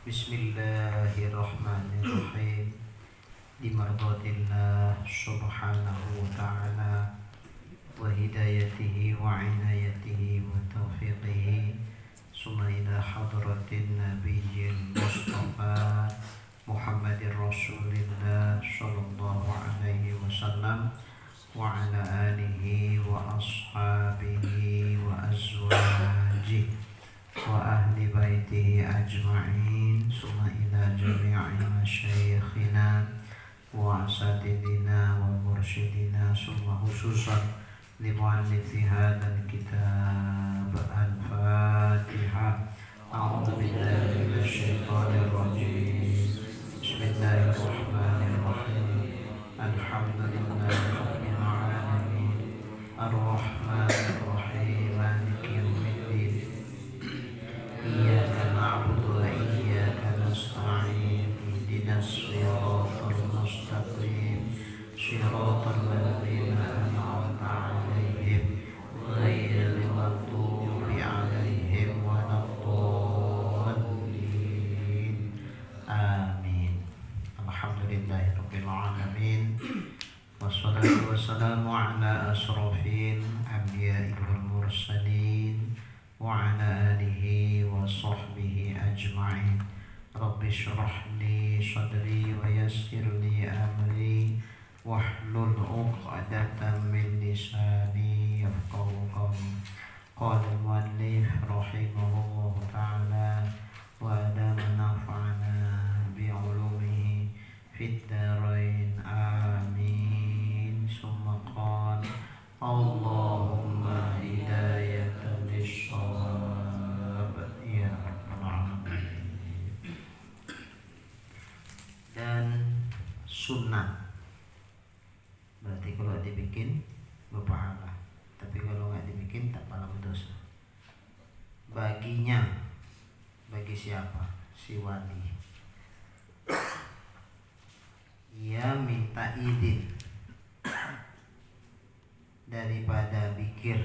Bismillahirrahmanirrahim. Bimardatillah subhanahu wa ta'ala wa hidayatihi wa inayatihi wa taufiqihi summa ila hadratin nabiyyil mustafa Muhammadir Rasulillah sallallahu alaihi wasallam wa ala alihi wa ashabihi wa azwajihi wa ahli baitihi ajma'in summa ila jami'i masyayikhina wa asatidina wa mursyidina summa khususan li muallifi hadzal kitab al-Fatihah. A'udzu billahi minasyaitonir rajim. Bismillahirrahmanirrahim. Alhamdulillahi rabbil alamin. Ar-Rahmanir Rahim. Maliki yaumiddin. Iyyaka na'budu wa iyyaka nasta'in. Ihdinas siratal mustaqim. Siratal ladzina an'amta 'alaihim ghairil maghdubi 'alaihim waladdallin. Amin. Alhamdulillahirabbil alamin. Wassalatu wassalamu ala asrofil anbiya'i wal mursalin wa ala alihi wa sahbihi ajma'in. Rabbi shrah li sadri wa yassir li amri wahlul 'uqdatam min lisani yafqahu qawli. Qala al-muallif rahimahullahu ta'ala wa adama nafa'ana bi'ulumihi fid darain amin. Summa qala Allahumma hidayatan lis-shawab ya rabbal alamin. Dan sunnah berarti kalau dibikin berpahala, tapi kalau nggak dibikin tak pahala berdosa. Baginya, bagi siapa? Si wali. Ia minta izin daripada bikir,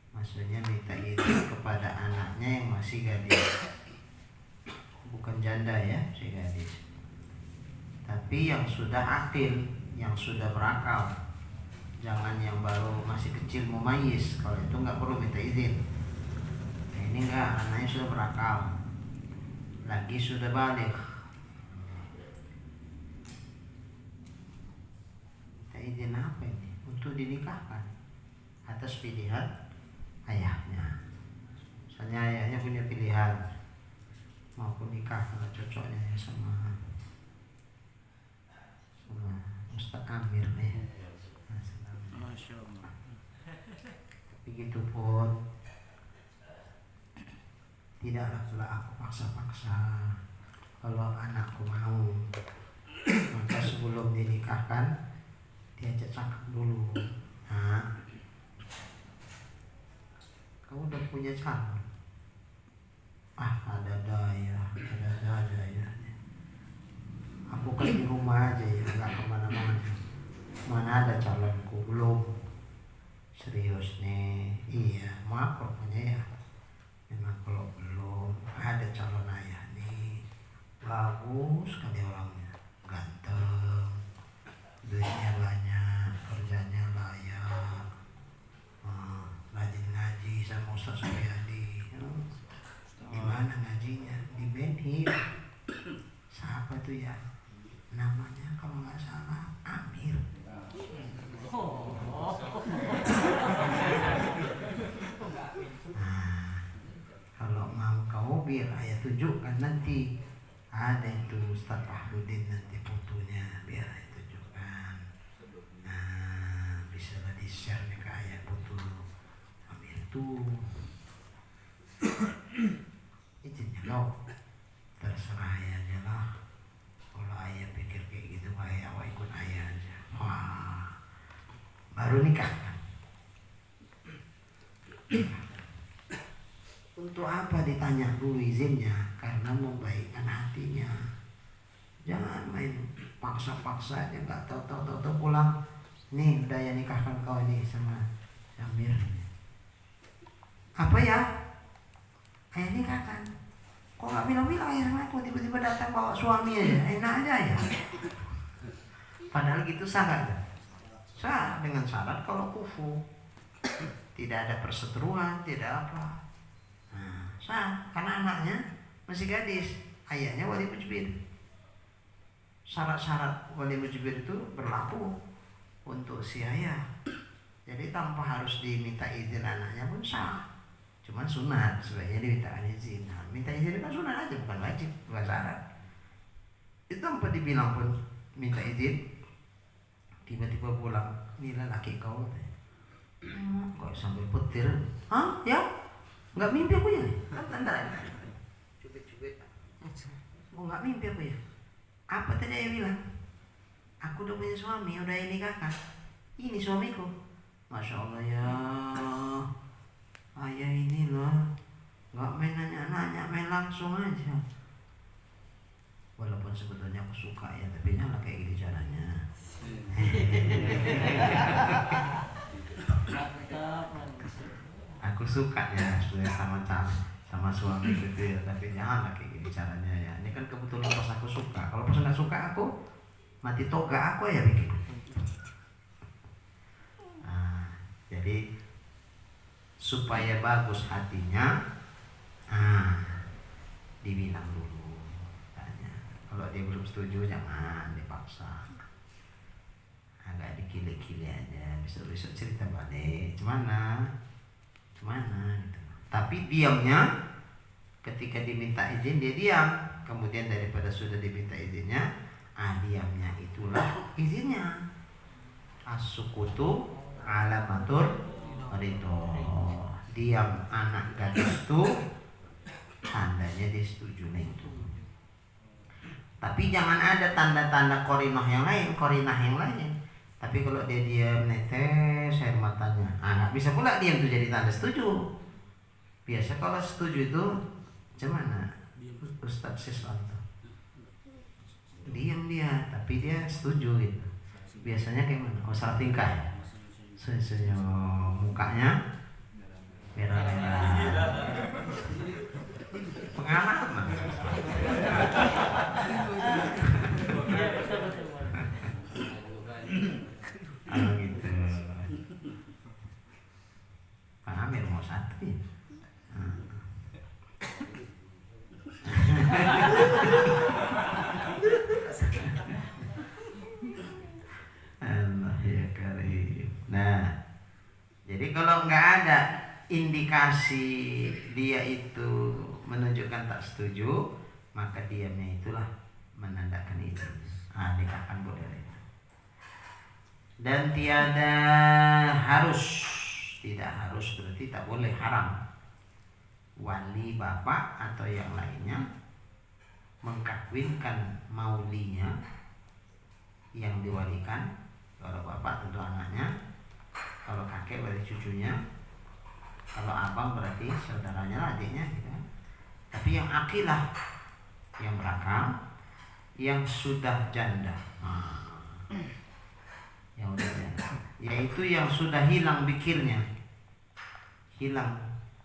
maksudnya minta izin kepada anaknya yang masih gadis, bukan janda ya, si gadis, tapi yang sudah akil, yang sudah berakal. Jangan yang baru masih kecil mumayyiz, kalau itu nggak perlu minta izin. Nah, ini nggak, anaknya sudah berakal, lagi sudah balik, minta izin apa ini? Untuk dinikahkan atas pilihan ayahnya. Misalnya ayahnya punya pilihan, mau aku nikah kalau cocoknya ya sama Ustaz Amir nih. Masya Allah. Begitupun tidaklah pula aku paksa-paksa. Kalau anakku mau, maka sebelum dinikahkan diajak cakap dulu. Nah, kamu udah punya calon? Ada daya. Aku kan di rumah aja ya, nggak kemana-mana. Mana ada calonku? Belum. Serius nih? Iya, maaf pokoknya ya. Memang kalau belum ada calon ayah nih, bagus sekali orangnya, ganteng, duitnya banyak, kerjanya layak, rajin ngaji sama Ustaz Suryadi. Gimana ngajinya? Di Benhil. Siapa tuh ya? Namanya kalau nggak salah Amir. Kalau mau kau biar ayah tunjukkan nanti. Ada itu Ustaz Fahrudin nanti fotonya, biar ayah tunjukkan. Nah, bisa lah di-share nih ke ayah foto Amir tuh. Izinnya kau terserah ayahnya lah. Kalau ayah pikir kayak gitu, ayah ikut ayah aja. Wah, baru nikah kan? Untuk apa ditanya dulu izinnya? Karena membaikkan hatinya. Jangan main paksa-paksa aja, nggak tahu pulang. Nih udah ya nikahkan kau ini sama Amir. Apa ya? Ayah nikahkan. Kok nggak bilang-bilang ya sama aku, tiba-tiba datang bawa suami aja, enak aja ya. Padahal gitu sah nggak? Sah, dengan syarat kalau kufu, tidak ada perseteruan, tidak apa. Nah, sah, karena anaknya masih gadis, ayahnya wali mujbir. Syarat-syarat wali mujbir itu berlaku untuk si ayah. Jadi tanpa harus diminta izin anaknya pun sah. Cuman sunat sebaiknya diminta izin. Nah, minta izin kan sunat aja, bukan wajib, bukan syarat. Itu tanpa dibilang pun minta izin. Tiba-tiba pulang, inilah laki kau. Kok sambil petir? Hah? Ya? Nggak mimpi aku ya? Tanda. Cubit-cubit. Oh, nggak mimpi aku ya? Apa tadi ayah bilang? Aku udah punya suami, udah ini kakak. Ini suamiku. Masya Allah ya. Ayah ini loh, nggak main nanya-nanya, main langsung aja. Walaupun sebetulnya aku suka ya, tapi nyala kayak gini caranya. Aku suka ya sama suami gitu ya, tapi jangan kayak gini caranya ya. Ini kan kebetulan pas aku suka. Kalau pas nggak suka aku mati toga aku ya bikin. Nah, jadi supaya bagus hatinya, dibilang dulu. Tanya. Kalau dia belum setuju jangan dipaksa. Agak dikile-kile aja, besok-besok cerita balik. Cemana gitu. Tapi diamnya ketika diminta izin dia diam. Kemudian daripada sudah diminta izinnya, diamnya itulah izinnya. As-sukutu alamatur ridho. Diam anak gadis itu tandanya disetujui itu. Tapi jangan ada tanda-tanda korinah yang lain. Tapi kalau dia diam netes air matanya, nggak bisa pula diam tuh jadi tanda setuju. Biasa kalau setuju itu gimana? Ustadz Siswanto diam dia, tapi dia setuju gitu. Biasanya kayak mana? Salah tingkah ya? Senyum mukanya merah-merah. Pengalaman. Gitu. Pak Amir mau satu ya? Allah ya karim. Nah, jadi kalau nggak ada indikasi dia itu menunjukkan tak setuju, maka diamnya itulah menandakan itu. Nikahkan boleh. Dan tidak harus berarti tak boleh, haram. Wali bapak atau yang lainnya mengkawinkan maulinya yang diwalikan. Kalau bapak tentu anaknya, kalau kakek berarti cucunya, kalau abang berarti saudaranya, adiknya gitu. Tapi yang akilah, yang berakal, yang sudah janda, yang udah janda, yaitu yang sudah hilang bikirnya, hilang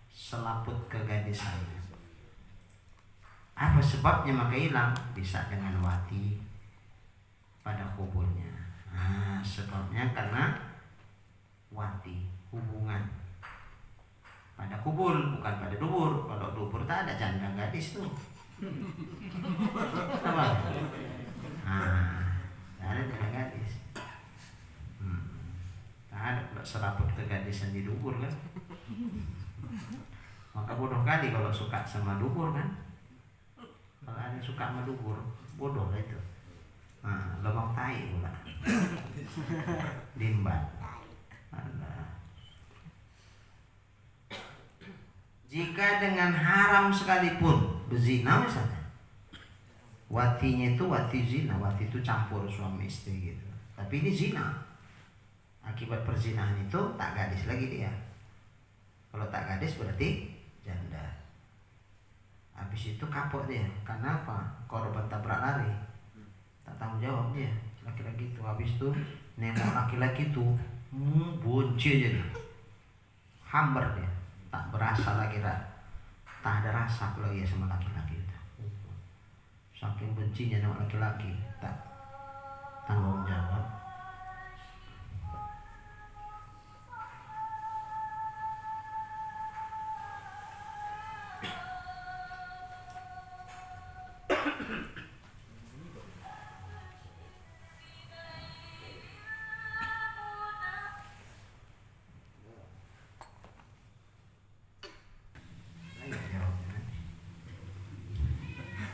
selaput kegadisannya. Apa sebabnya maka hilang? Bisa dengan wati pada kuburnya. Sebabnya karena wati, hubungan pada kubur, bukan pada dubur. Kalau dubur tak ada janda gadis tuh. Apa? Tak ada janda gadis. Tak ada pula seraput kegadisan di dubur kan. Maka bodoh kali kalau suka sama dubur kan. Kalau ada yang suka sama dubur, bodoh lah itu. Lubang tai pula. Limbat. Jika dengan haram sekalipun berzina misalnya, watinya itu wati zina, wati itu campur suami istri gitu. Tapi ini zina. Akibat perzinahan itu tak gadis lagi dia. Kalau tak gadis berarti janda. Habis itu kapok dia. Karena apa? Korban tabrak lari. Tak tanggung jawab dia. Laki-laki itu habis itu nengok laki-laki itu bunci jadi. Hambar dia. Tak berasa lagi tak ada rasa lagi sama laki-laki itu. saking bencinya nengok laki-laki, tak tanggung jawab.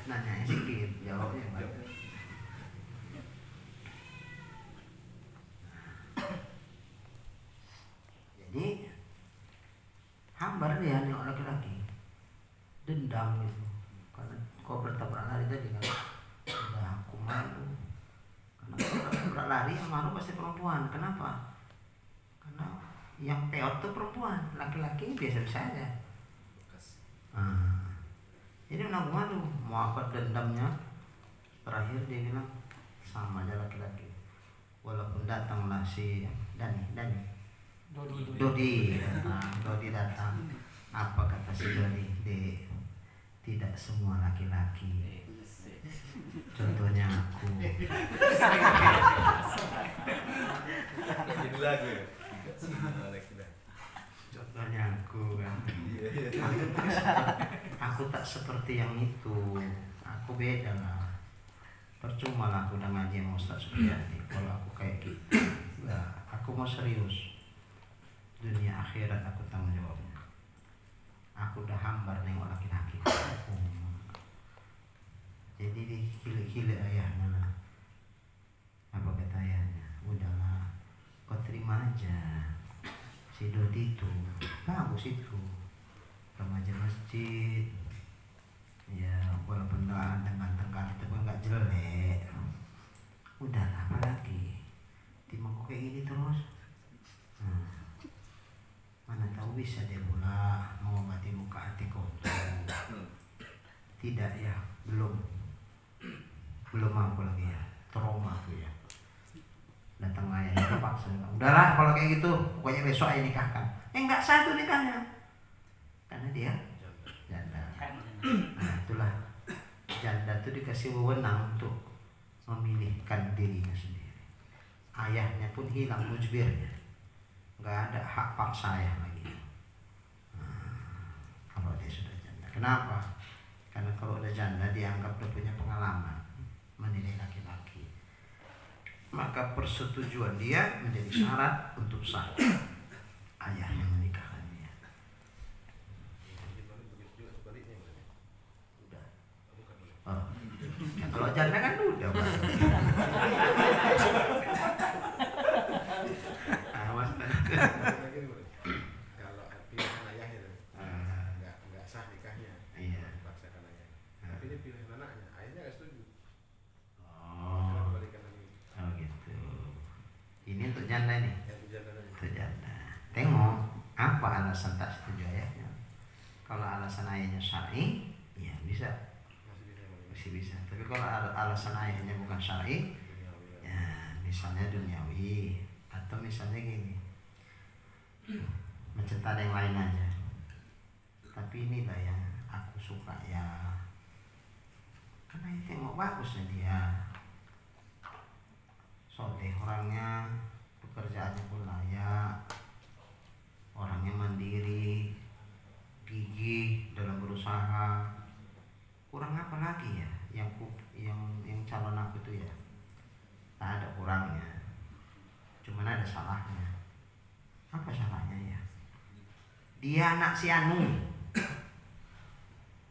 Nanya sedikit, jawabnya banyak. Jadi hambar dia nih orang laki-laki, dendam gitu, karena kau bertabrak lari tadi kan, udah aku malu, karena kau bertabrak lari yang malu pasti perempuan. Kenapa? Karena yang peot tuh perempuan, laki-laki biasa-biasa aja. Jadi aku malu, mau apa dendamnya? Terakhir dia bilang sama aja laki-laki. Walaupun datanglah si Dodi datang. Apa kata si Dodi? Tidak semua laki-laki. Contohnya aku. Jadi lagu ya. Contohnya aku kan. Aku tak seperti yang itu. Aku beda lah. Percuma lah aku udah ngaji sama Ustaz Supriyadi kalau aku kayak gitu. Nah, aku mau serius. Dunia akhirat aku tanggung jawabnya. Aku udah hambar nengok laki-laki. Jadi dikile-kile ayahnya lah. Apa kata ayahnya? Udahlah, kau terima aja. Si Dodi itu bagus itu, remaja masjid. Ya walaupun ganteng-ganteng kali itu pun nggak jelek. Udahlah, apa lagi? Timangku kayak gini terus. Mana tahu bisa dia pula mengobati muka hati kotor. Tidak ya, belum mampu lagi ya, trauma tuh ya. Datang ayahnya paksa, udahlah kalau kayak gitu, pokoknya besok ayah nikahkan. Enggak sah tuh nikahnya, karena dia janda. Nah itulah, janda tuh dikasih wewenang untuk memilihkan dirinya sendiri. Ayahnya pun hilang mujbirnya, nggak ada hak paksa ayah lagi. Kalau dia sudah janda, kenapa? Karena kalau udah janda dianggap udah punya pengalaman menilai laki-laki, maka persetujuan dia menjadi syarat untuk sah ayahnya menikahkan dia. Udah. Oh. Ya, kalau janda kan udah. Awas. Kalau pilihan ayah itu nggak sah nikahnya. Iya. Dipaksakan ayah. Tapi dia pilihan anaknya, ayahnya nggak setuju. Oh. Oh gitu. Ini untuk janda nih. Untuk janda. Tengok apa alasan tak setuju ayahnya. Kalau alasan ayahnya syar'i, ya bisa. Masih bisa. Tapi kalau alasan ayahnya bukan syar'i, ya misalnya duniawi atau misalnya gini, mencinta yang lain aja. Tapi inilah yang aku suka ya. Karena ini tengok bagusnya dia. Soleh orangnya, pekerjaannya pun layak, orangnya mandiri, gigih dalam berusaha. Kurang apa lagi ya yang calon aku tuh ya? Tak ada kurangnya, cuman ada salahnya. Apa salahnya ya? Dia anak si Anu.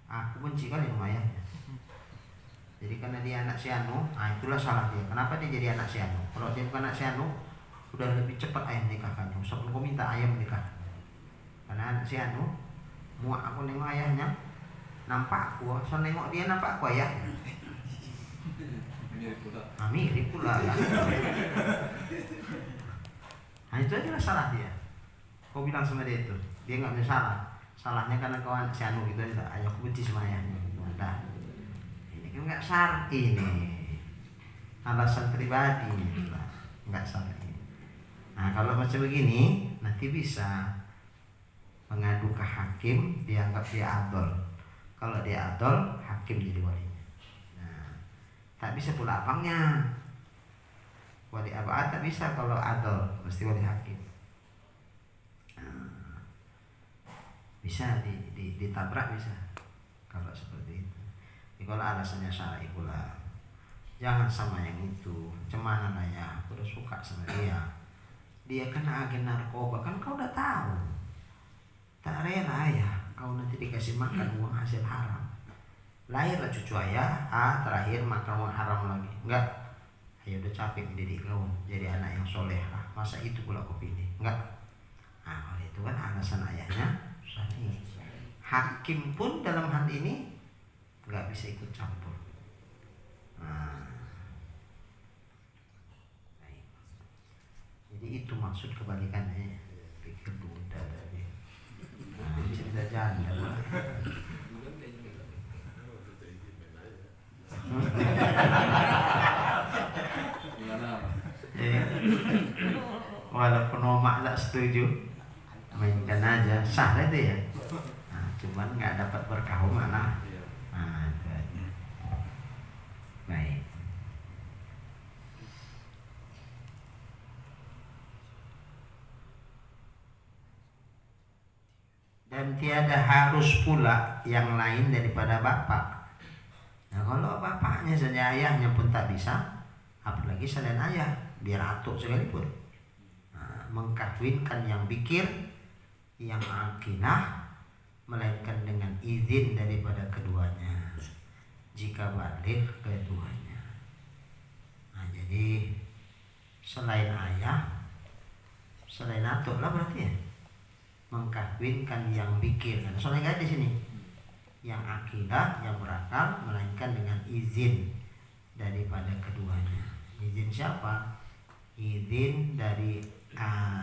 Aku benci kali sama ayahnya. Jadi karena dia anak si Anu, itulah salah dia. Kenapa dia jadi anak si Anu? Kalau dia bukan anak si Anu, udah lebih cepat ayah menikahkannya. Sebelum kau minta ayah menikah. Karena anak si Anu, muak aku nengok ayahnya, nampak aku. So nengok dia nampak aku ayahnya. Mirip pula ya. Nah itu aja lah salah dia. Kau bilang sama dia itu, dia nggak punya salah. Salahnya karena kau anak si Anu gitu aja. Ayahku benci sama ayahnya. Nah, nggak syar'i nih, alasan pribadi nggak syar'i. Nah kalau macam begini nanti bisa mengadu ke hakim, dianggap dia adol. Kalau dia adol, hakim jadi walinya. Nah tak bisa pula abangnya. Wali abad tak bisa kalau adil, mesti wali hakim. Bisa ditabrak bisa kalau seperti itu. Jadi kalau alasannya syar'i pula, jangan sama yang itu. Cemana lah ya, aku udah suka sama dia kena agen narkoba, kan kau udah tahu. Tak rela ya kau nanti dikasih makan uang hasil haram. Lahirlah cucu ayah, terakhir makan uang haram lagi. Enggak, ayah udah capek mendidik kau jadi anak yang soleh lah. Masa itu pula kau pilih? Enggak. Kalau itu kan alasan ayahnya syar'i. Hakim pun dalam hal ini enggak bisa ikut campur. Jadi itu maksud kebalikannya. Pikir Buddha tadi. Cerita janda lah. Walaupun Oma tak setuju, mainkan aja, sah itu ya. Cuman nggak dapat berkah mana. Itu aja. Baik. Dan tiada harus pula yang lain daripada bapak. Nah, kalau bapaknya saja ayahnya pun tak bisa, apalagi selain ayah, biar atuk sekalipun. Mengkawinkan yang bikir, yang akinah, melainkan dengan izin daripada keduanya, jika balik keduanya. Jadi selain ayah, selain atuk lah berarti ya, mengkawinkan yang bikir. Kan soalnya di sini yang akidah, yang berakal, melainkan dengan izin daripada keduanya. Izin siapa? Izin dari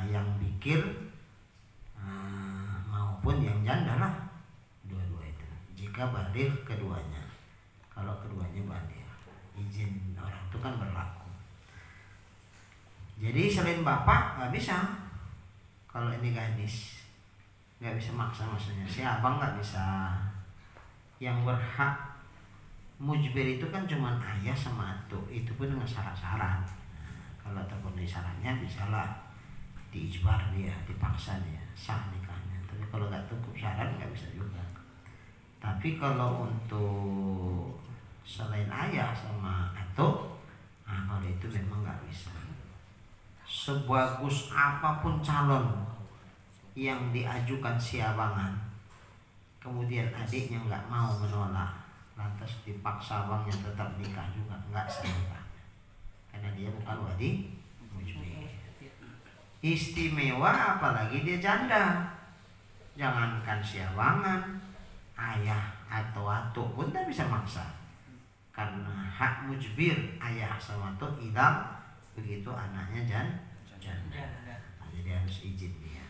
yang bikir maupun yang janda lah, dua-dua itu. Jika balik keduanya, kalau keduanya balik, izin orang itu kan berlaku. Jadi selain bapak nggak bisa. Kalau ini gadis nggak bisa maksa, maksudnya si abang nggak bisa. Yang berhak mujbir itu kan cuma ayah sama atuk, itu pun dengan syarat-syarat. Kalau terpenuhi syaratnya bisalah diijbar dia, dipaksa dia, sah nikahnya. Tapi kalau nggak cukup syarat nggak bisa juga. Tapi kalau untuk selain ayah sama atuk, kalau itu memang nggak bisa. Sebagus apapun calon yang diajukan si abangan, kemudian adiknya nggak mau menolak, lantas dipaksa abangnya tetap nikah juga, nggak sah nikah, karena dia bukan wali mujbir. Istimewa apalagi dia janda. Jangankan si abangan, ayah atau atuk pun tak bisa maksa, karena hak mujbir ayah sama atuk hilang begitu anaknya janda. Jadi harus izin dia.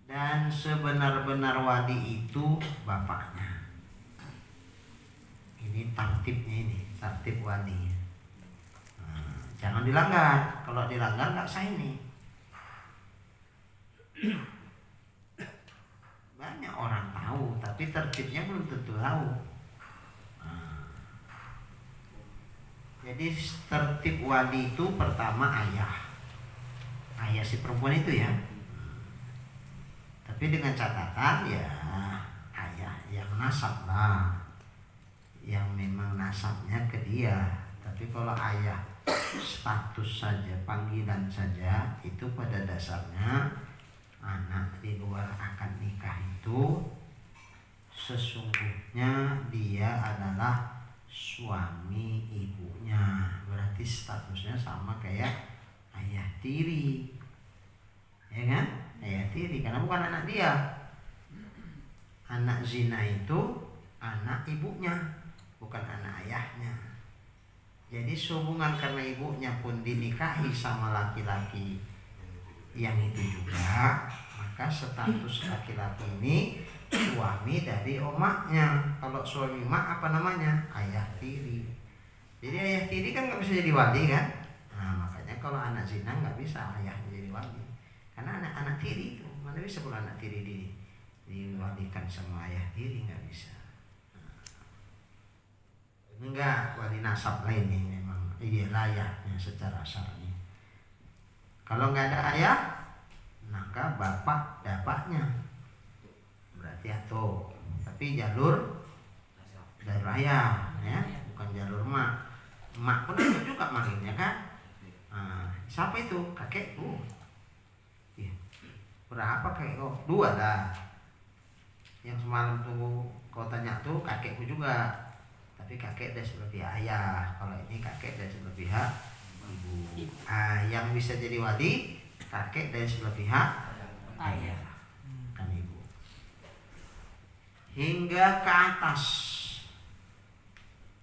Dan sebenar-benar wali itu bapaknya. Ini tertibnya, ini tertib wali. Jangan dilanggar. Kalau dilanggar nggak sah ini. Banyak orang tahu, tapi tertibnya belum tentu tahu. Jadi tertib wali itu pertama ayah si perempuan itu ya. Tapi dengan catatan ya ayah yang nasab lah, yang memang nasabnya ke dia. Tapi kalau ayah status saja, panggilan saja, itu pada dasarnya anak di luar akad nikah itu sesungguhnya dia adalah suami ibunya. Berarti statusnya sama kayak ayah tiri, ya kan? Ayah tiri, karena bukan anak dia. Anak zina itu anak ibunya, bukan anak ayahnya. Jadi sehubungan karena ibunya pun dinikahi sama laki-laki yang itu juga, maka status laki-laki ini suami dari omaknya. Kalau suami mak apa namanya? Ayah tiri. Jadi ayah tiri kan nggak bisa jadi wali kan? Makanya kalau anak zina nggak bisa ayahnya jadi wali, karena anak tiri itu mana bisa pula anak tiri diwalikan sama ayah tiri, nggak bisa. Enggak, wali nasab lain nih memang ayahnya secara syar'i. Kalau nggak ada ayah, maka bapak bapaknya berarti atau tapi jalur ayah ya, bukan jalur mak. Mak pun ada juga manggilnya kan. Siapa itu? Kakekku. Iya. Berapa kakekku? 2 dah. Yang semalam tuh kau tanya tuh kakekku juga. Tapi kakek dari sebelah pihak ayah. Kalau ini kakek dari sebelah pihak ibu. Yang bisa jadi wali kakek dari sebelah pihak ayah, kan ibu. Hingga ke atas.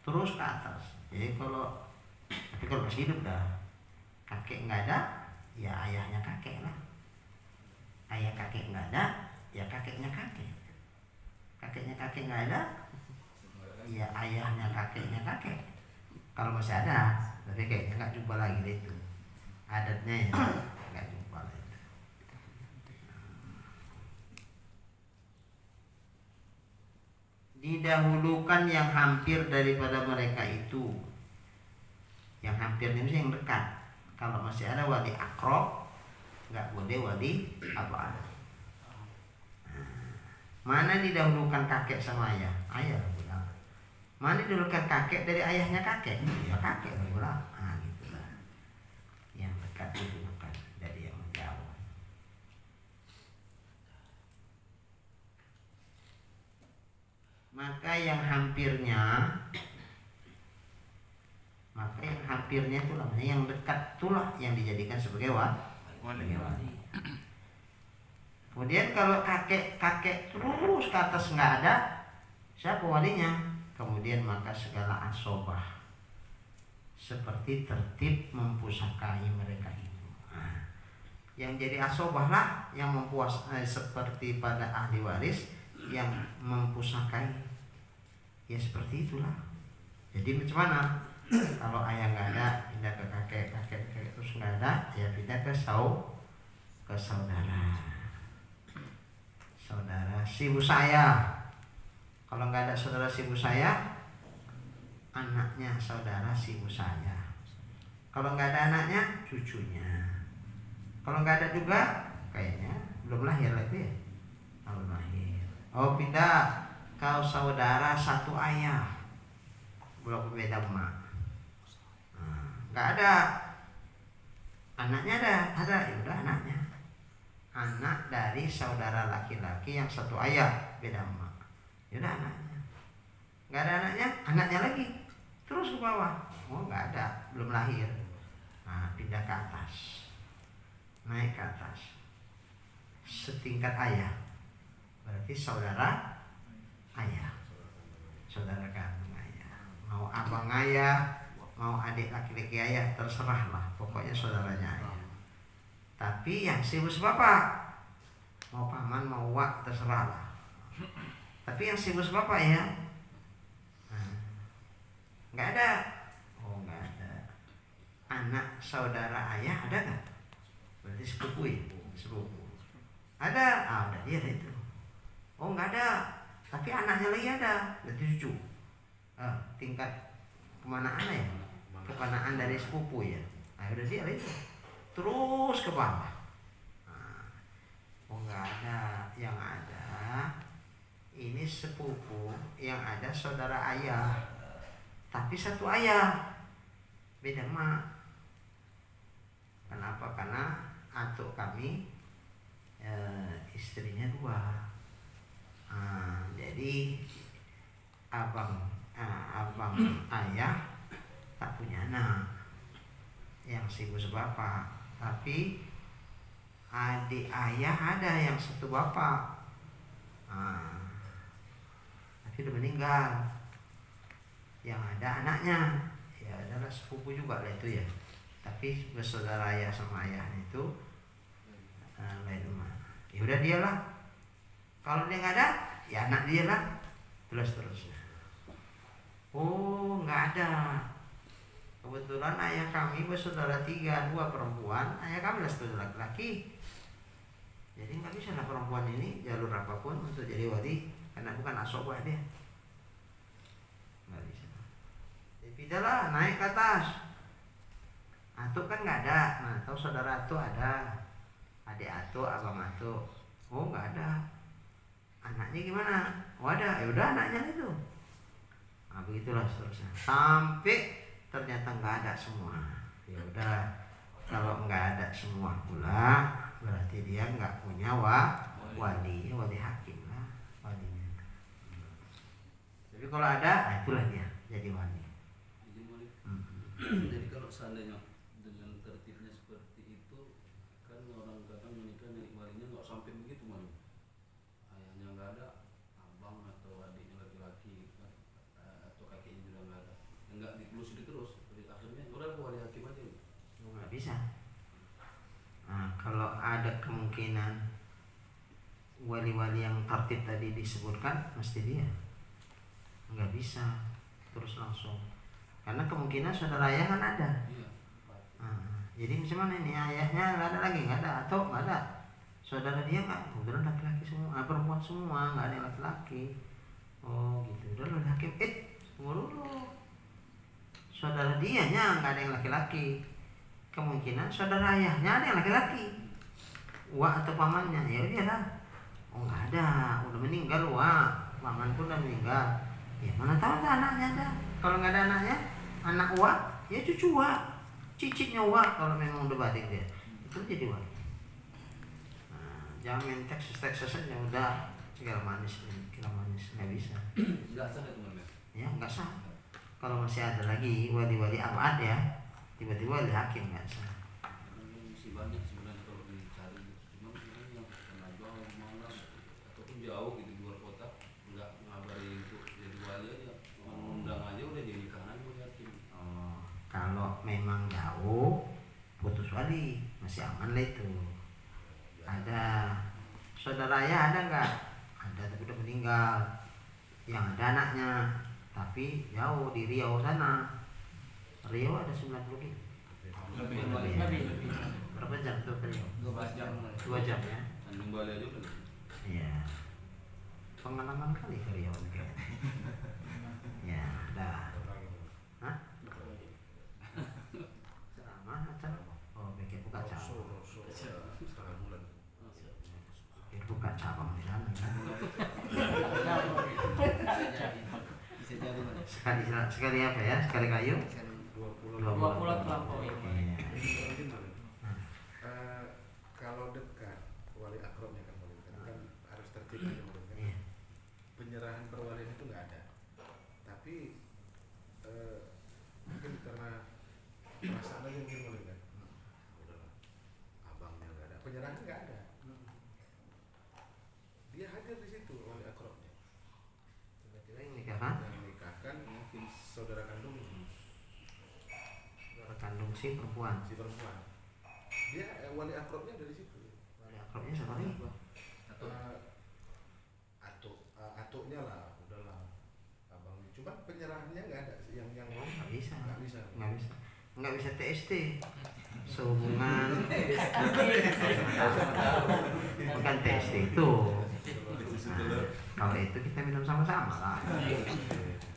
Terus ke atas. Jadi tapi kalau masih hidup dah, kakek nggak ada, ya ayahnya kakek lah. Ayah kakek nggak ada, ya kakeknya kakek. Kakeknya kakek nggak ada, ya ayahnya kakeknya kakek. Kalau masih ada, tapi kayaknya nggak jumpa lagi deh itu. Adatnya ya nggak jumpa lagi. Didahulukan yang hampir daripada mereka itu. Yang hampir ini yang dekat. Kalau masih ada wali akrob, nggak boleh wali apa. Mana didahulukan kakek sama ayah? Ayah bilang. Mana didahulukan kakek dari ayahnya kakek? Ya kakek bilang. Gitu lah. Yang dekat didahulukan dari yang jauh. Maka yang hampirnya itu namanya yang dekat itulah yang dijadikan sebagai wali. Kemudian kalau kakek terus ke atas nggak ada, siapa walinya? Kemudian maka segala asobah seperti tertib mempusakai mereka itu. Yang jadi asobah lah yang seperti pada ahli waris yang mempusakai. Ya seperti itulah. Jadi macam mana? Kalau ayah nggak ada, pindah ke kakek terus nggak ada, ya pindah ke saudara. Saudara si ibu saya. Kalau nggak ada saudara si ibu saya, anaknya saudara si ibu saya. Kalau nggak ada anaknya, cucunya. Kalau nggak ada juga, kayaknya belum lahir lagi ya. Belum lahir. Oh pindah kau saudara satu ayah, belum beda emak. Nggak ada anaknya, ada ya udah anaknya. Anak dari saudara laki-laki yang satu ayah beda emak, ya udah anaknya. Nggak ada anaknya lagi terus ke bawah. Oh nggak ada, belum lahir. Pindah ke atas, naik ke atas setingkat ayah, berarti saudara ayah, saudara kandung ayah. Mau abang ayah, mau adik laki-laki ayah, terserah lah, pokoknya saudaranya ayah. Tapi yang sibuk bapak, mau paman mau wak terserah lah. Tapi yang sibuk bapak ya, nggak ada. Oh nggak ada. Anak saudara ayah ada nggak? Berarti sepupu ya, sepupu. Ada, ada dia itu. Oh nggak ada. Tapi anaknya lagi ada, berarti cucu. Tingkat kemanaan ya? Kepanaan dari sepupu ya. Udah dia itu. Terus ke bawah. Oh nggak ada, yang ada ini sepupu, yang ada saudara ayah, tapi satu ayah, beda emak. Kenapa? Karena atuk kami istrinya 2. Jadi abang ayah tak punya anak yang sibuk sebapak, tapi adik ayah ada yang satu bapak, tapi udah meninggal. Yang ada anaknya, ya adalah sepupu juga lah itu ya, tapi bersaudara ayah sama ayah itu lain rumah. Ya udah dia lah. Kalau dia nggak ada, ya anak dia lah. Terus. Oh nggak ada. Kebetulan ayah kami bersaudara 3, 2 perempuan, ayah kami saudara laki-laki. Jadi nggak bisa lah perempuan ini jalur apapun untuk jadi wali, karena bukan asobah dia. Nggak bisa. Tidaklah, naik ke atas. Atuk kan nggak ada. Nah, tahu saudara atuk ada, adik atuk, abang atuk. Oh nggak ada. Anaknya gimana? Oh ada. Ya udah anaknya itu. Nah begitulah seterusnya. Sampai ternyata nggak ada semua. Ya udah. Kalau nggak ada semua pula, berarti dia nggak punya wali hakim lah walinya. Tapi kalau ada, nah itulah dia jadi wali. Jadi kalau seandainya dengan tertibnya seperti itu, kan orang kadang menikah nih walinya nggak sampai begitu malu. Ayahnya nggak ada, abang atau adiknya laki-laki atau kakeknya juga nggak ada, nggak ditelusuri terus. Jadi akhirnya udah wali hakim aja. Nggak bisa. Nah, kalau ada kemungkinan wali-wali yang tertib tadi disebutkan, mesti dia. Nggak bisa terus langsung. Karena kemungkinan saudara ayah kan ada. Iya. Nah, jadi macam mana ini ayahnya nggak ada lagi, nggak ada atau nggak ada. Saudara dia nggak, kebetulan laki-laki semua, perempuan semua, nggak ada yang laki-laki. Oh gitu, udah lo hakim, tunggu dulu. Saudara dianya nggak ada yang laki-laki. Kemungkinan saudara ayahnya ada yang laki-laki. Wah atau pamannya, ya udah lah. Oh nggak ada, udah meninggal wah, paman pun udah meninggal. Ya mana tahu ada anaknya ada. Kalau nggak ada anaknya, anak wak, ya cucu wak, cicitnya wak. Kalau memang udah batik dia, itu jadi wak. Nah, jangan main Texas aja udah segala manis, nggak bisa. Nggak sah itu namanya. Ya nggak sah. Kalau masih ada lagi wali-wali abad ya, tiba-tiba wali hakim nggak sah. Masih banyak sebenarnya kalau dicari. Cuma ini yang karena jauh malam ataupun jauh gitu di luar kota, nggak ngabari untuk jadi wali aja. Undang aja udah jadi nikahan aja wali hakim. Oh, kalau memang jauh putus wali masih aman lah itu. Ada saudara ayah ada nggak? Ada tapi udah meninggal. Yang ada anaknya tapi jauh di Riau sana. Riau ada 90 km. Lebih. Berapa jam tuh ke Riau? 12 jam. 2 jam ya. Tanjung Balai aja udah. Iya. Pengalaman kali ke Riau mungkin. Ya, dah. Hah? Ceramah acara. Oh, bikin buka cabang. setengah bulan. Bikin buka cabang di sana. Bisa jadi mana? Sekali apa ya? Sekali kayu? 20 terlampaui. Iya. Kalau dekat wali akrabnya kan harus tertib aja kan. Iya. Penyerahan perwalian itu nggak ada. Tapi mungkin karena perasaan aja mungkin boleh kan. Udahlah, abangnya nggak ada, penyerahan nggak ada. Dia hadir di situ wali akrabnya. Tiba-tiba yang nikahkan? Yang menikahkan mungkin saudara kandung Saudara kandung si perempuan. dia wali akrabnya dari situ. Wali akrabnya siapa nih? Atuknya lah, udahlah abangnya. Cuma penyerahannya nggak ada, yang Nggak bisa. nggak bisa. Nggak bisa TST. Sehubungan. Bukan TST itu. Nah, kalau itu kita minum sama-sama lah.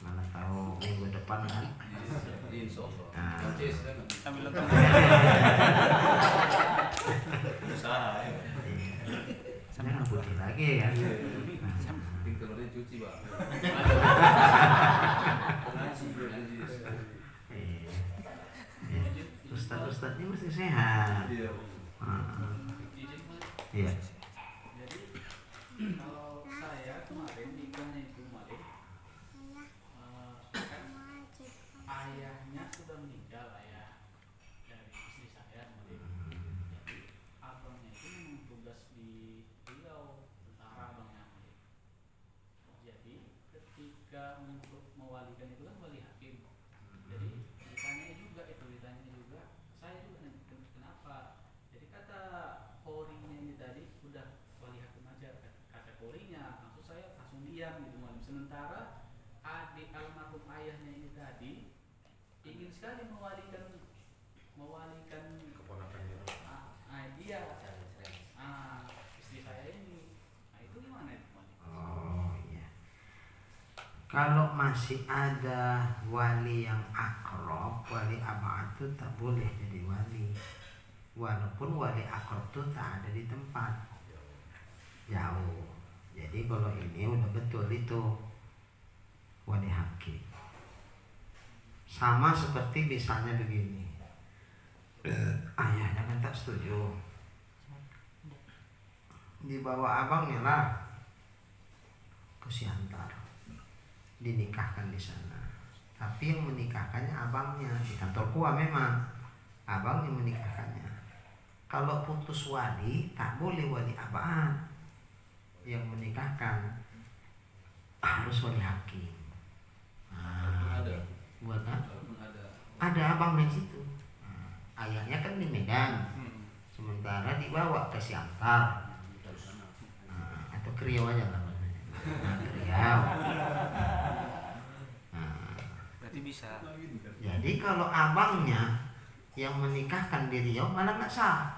Mana tahu minggu depan kan. Insya Allah. Nah. Cis kan. Sambil nonton. Usaha ya. Jangan putih lagi kan. Penting telurnya cuci bang. Ustadz-ustadznya mesti sehat. Iya. Iya. Jadi kalau saya kemarin nikahnya itu kemarin kan ayahnya sudah meninggal, ayah dari istri saya kemarin. Jadi abangnya itu memang tugas di Riau, tentara abangnya kemarin. Jadi ketika untuk mewalikan itu kan wali hakim. Jadi ditanya juga saya juga kenapa. Jadi kata Korinya ini tadi udah wali hakim aja, kata Korinya, maksud saya langsung diam gitu malam. Sementara adik almarhum ayahnya ini tadi ingin sekali mewalikan Keponakannya. dia istri saya ini. Nah itu gimana itu? Oh iya. Kalau masih ada wali yang akrab, wali abad itu tak boleh jadi wali. Walaupun wali akrab itu tak ada di tempat, jauh. Jadi kalau ini udah betul itu wali hakim. Sama seperti misalnya begini, ayahnya kan tak setuju, dibawa abangnya lah ke Siantar, dinikahkan di sana. Tapi yang menikahkannya abangnya, di kantor gua memang abang yang menikahkannya. Kalau putus wali tak boleh wali abang yang menikahkan, harus wali hakim. Ada. Buat apa? Walaupun ada. Ada abangnya di situ. Ayahnya kan di Medan, sementara dibawa ke Siantar. Dari sana. Atau ke Riau aja lah maksudnya. Ke Riau. Berarti bisa. Jadi kalau abangnya yang menikahkan di Riau malah nggak sah.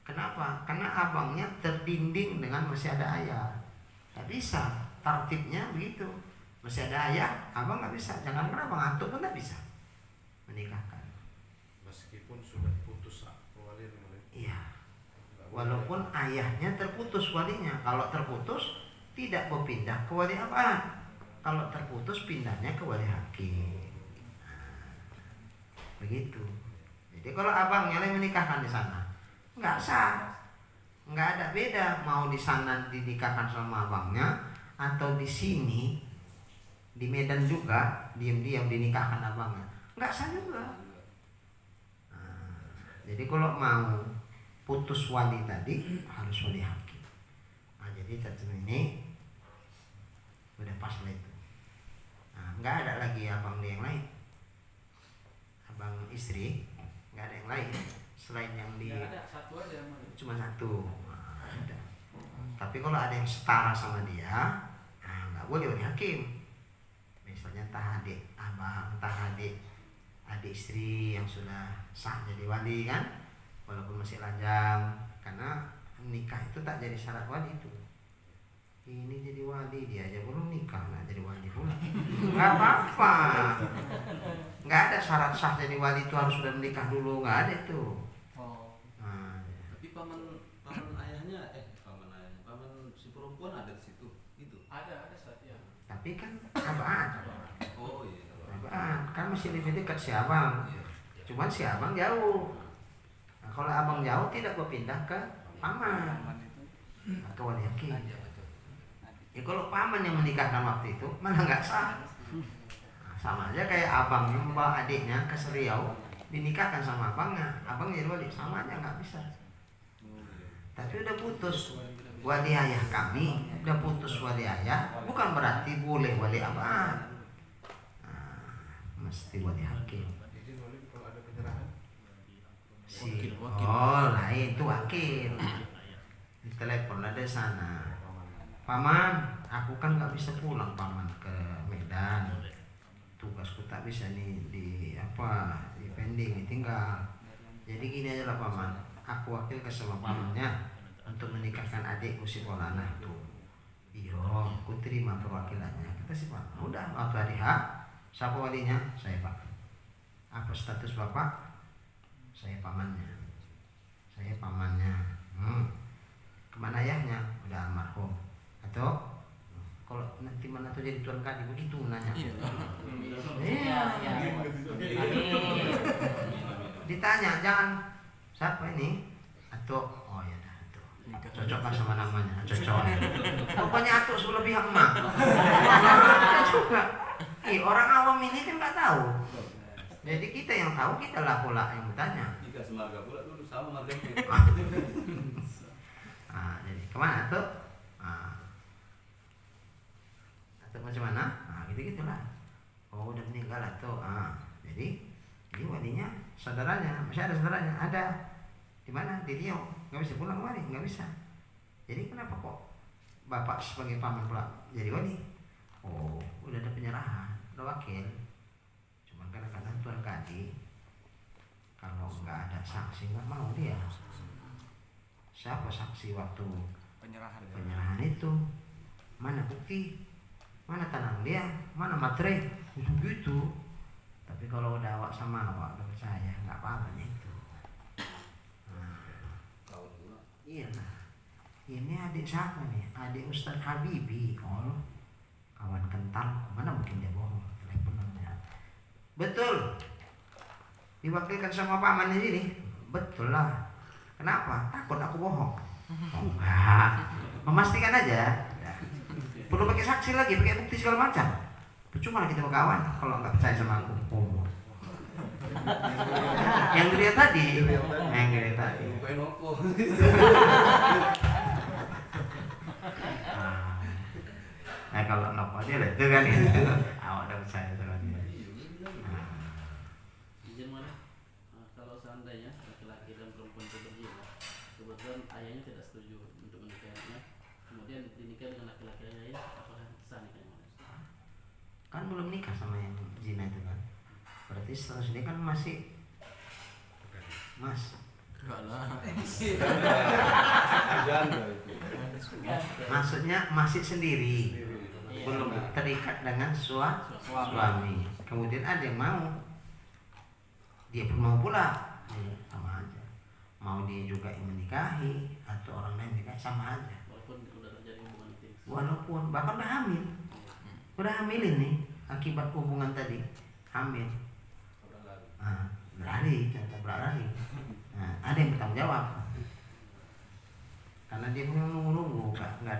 Kenapa? Karena abangnya terdinding dengan masih ada ayah. Nggak bisa. Tertibnya begitu. Masih ada ayah, abang nggak bisa. Jangan abang antuk pun nggak bisa menikahkan. Meskipun sudah putus wali. Iya. Walaupun ayahnya terputus walinya. Kalau terputus tidak berpindah ke wali abang. Kalau terputus pindahnya ke wali hakim. Begitu. Jadi kalau abangnya yang menikahkan di sana, nggak sah, nggak ada beda mau di sana dinikahkan sama abangnya atau di sini di Medan juga diam-diam dinikahkan abangnya, nggak sah juga. Jadi kalau mau putus wali tadi harus wali hakim. Jadi tentu ini udah pas lah itu. Nggak ada lagi abang dia yang lain, abang istri nggak ada yang lain selain yang di. Nggak ada, satu aja Cuma satu. Ada. Tapi kalau ada yang setara sama dia, nggak boleh wali hakim. Misalnya entah adik abang, entah adik istri yang sudah sah jadi wali kan, walaupun masih lajang, karena nikah itu tak jadi syarat wali itu. Ini jadi wali, dia aja belum nikah nggak jadi wali pula. Nggak apa-apa. Nggak ada syarat sah jadi wali itu harus sudah menikah dulu, nggak ada itu. Tapi paman ayahnya, paman si perempuan ada di situ, itu. ada saat ya. Tapi kan abang, Oh iya. abang kan masih lebih dekat si abang. Cuman si abang jauh. Nah, kalau abang jauh tidak berpindah ke paman atau wali hakim. Ya kalau paman yang menikahkan waktu itu mana nggak sah. Nah, sama aja kayak abang yang membawa adiknya ke Riau dinikahkan sama abangnya, abang jadi wali, sama aja nggak bisa. Tapi udah putus wali ayah kami, udah putus wali ayah, bukan berarti boleh wali abang. Mesti wali hakim. Jadi wali kalau ada penyerahan Si Wakil. oh lain itu wakil. Ditelepon ada sana. Paman, aku kan nggak bisa pulang paman ke Medan. Tugasku tak bisa nih di pending tinggal. Jadi gini aja lah paman, aku wakil ke sama pamannya untuk menikahkan adikku si Polana tuh. Iya, aku terima perwakilannya. Kata si paman, udah waktu hari H, siapa walinya? Saya pak. Apa status bapak? Saya pamannya. Kemana ayahnya? Udah almarhum. Atau kalau nanti mana tuh jadi tuan kadi begitu nanya. Iya. Ditanya jangan siapa ini atau oh ya dah tuh cocokkan sama namanya cocok. Pokoknya atuk sebelah pihak emak. Ada juga. Orang awam ini kan nggak tahu. Jadi kita yang tahu kita lah pula yang bertanya. Jika semarga pula dulu sama marganya. Jadi kemana tuh? Atau macam mana? Gitu-gitulah. Oh udah meninggal atau jadi walinya saudaranya, masih ada saudaranya, ada di mana? Di Riau, nggak bisa pulang kemari, nggak bisa. Jadi kenapa kok bapak sebagai paman pula jadi wali? Oh udah ada penyerahan, udah wakil. Cuman kadang-kadang tuan kadi kalau nggak ada saksi nggak mau dia. Siapa saksi waktu Penyerahan. penyerahan itu? Mana bukti? mana tenang dia, mana materai, gitu. Tapi kalau udah awak sama awak udah percaya, nggak apa-apa itu. Tahu juga. Iya lah. Ini adik siapa nih? Adik Ustadz Habibi. Oh, kawan kental. Mana mungkin dia bohong? Teleponnya. Betul. Diwakilkan sama Pak Man ini. Betul lah. Kenapa? Takut aku bohong. Oh, enggak. Memastikan aja. Perlu pakai saksi lagi, pakai bukti segala macam. Percuma kita berkawan kalau nggak percaya sama aku. Oh. Yang dilihat tadi. Yang dilihat tadi. Bukain opo. Nah kalau nopo dia lah itu kan itu. Awak udah percaya sama dia. Izin mana? Kalau seandainya laki-laki dan perempuan itu berzina, kebetulan ayahnya tidak setuju untuk menikahnya, kemudian dinikah dengan laki-laki lain, apakah sah nikahnya? Kan belum nikah sama yang zina itu kan. Berarti status dia kan masih mas. Enggak lah. Janda itu. Maksudnya masih sendiri. Belum terikat dengan suami. Kemudian ada yang mau. Dia pun mau pula. Ya, sama aja. Mau dia juga yang menikahi atau orang lain menikahi sama aja. Walaupun udah terjadi hubungan intim. Walaupun bahkan udah hamil. Udah hamil ini akibat hubungan tadi. Hamil. Udah lari. Berlari, ternyata berlari. Nah, ada yang bertanggung jawab. Karena dia punya nunggu-nunggu, nggak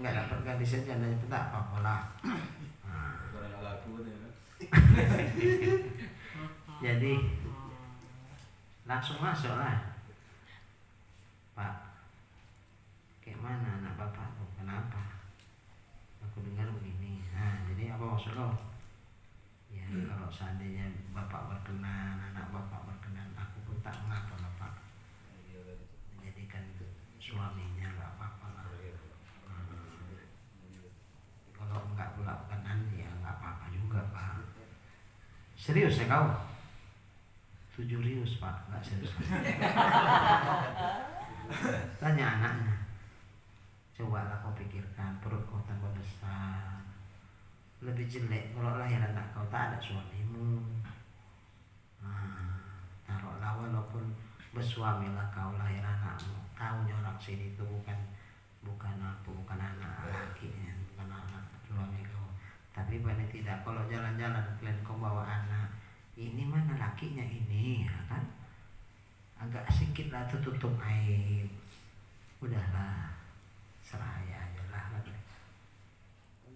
dapat gadis saja dan itu tak apa-apa lah. Orang nggak laku nih kan. Jadi langsung masuk lah, Pak. Kayak mana anak bapak tuh? Kenapa? Aku dengar begini. Nah, jadi apa maksud lo? Ya kalau seandainya bapak berkenan, anak bapak berkenan, aku pun tak mengapa bapak menjadikan suaminya, nggak apa-apa lah. Kalau enggak pula berkenan ya nggak apa-apa juga pak. Serius ya kau? 7 rius pak, nggak serius. Tanya anaknya, coba lah kau pikirkan perut kau tambah besar. Lebih jelek kalau lahir anak kau tak ada suamimu. Taruhlah walaupun bersuamilah kau lahir anakmu, kau nyorak sini itu bukan anak lakinya, bukan anak suami kau. Tapi paling tidak kalau jalan-jalan kalian kau bawa anak, ini mana lakinya ini, ya kan? Agak sedikit lah tutup aib. Udahlah, seraya aja lah.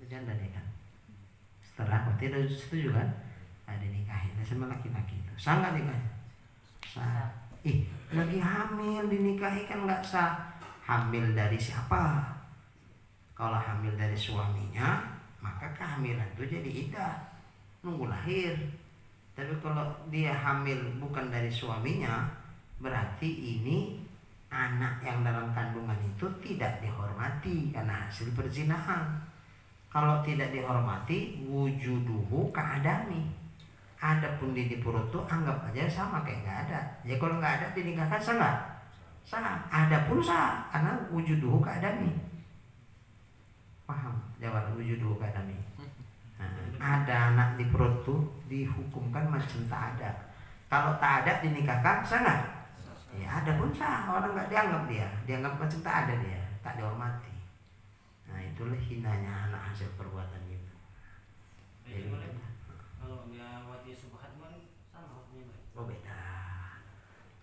Janda deh kan. Setelah waktu itu setuju kan? Ada nikahin sama laki-laki itu. Sah nggak nikahnya? Sah. Lagi hamil dinikahi kan nggak sah. Hamil dari siapa? Kalau hamil dari suaminya, maka kehamilan itu jadi iddah, nunggu lahir. Tapi kalau dia hamil bukan dari suaminya, berarti ini anak yang dalam kandungan itu tidak dihormati karena hasil perzinahan. Kalau tidak dihormati, wujuduhu ka'adami. Adapun di perut tuh anggap aja sama kayak nggak ada. Ya kalau nggak ada dinikahkan sah nggak? Sah. Adapun sah karena wujuduhu ka'adami. Paham? Jawab wujuduhu ka'adami. Ada anak di perut tuh dihukumkan macam tak ada. Kalau tak ada dinikahkan sah nggak? Ya adapun sah. Orang nggak dianggap dia, dianggap macam tak ada dia, tak dihormati. Nah itulah hinanya anak hasil perbuatan gitu. Jadi kalau dia wati subhat man sama hukumnya. Oh beda.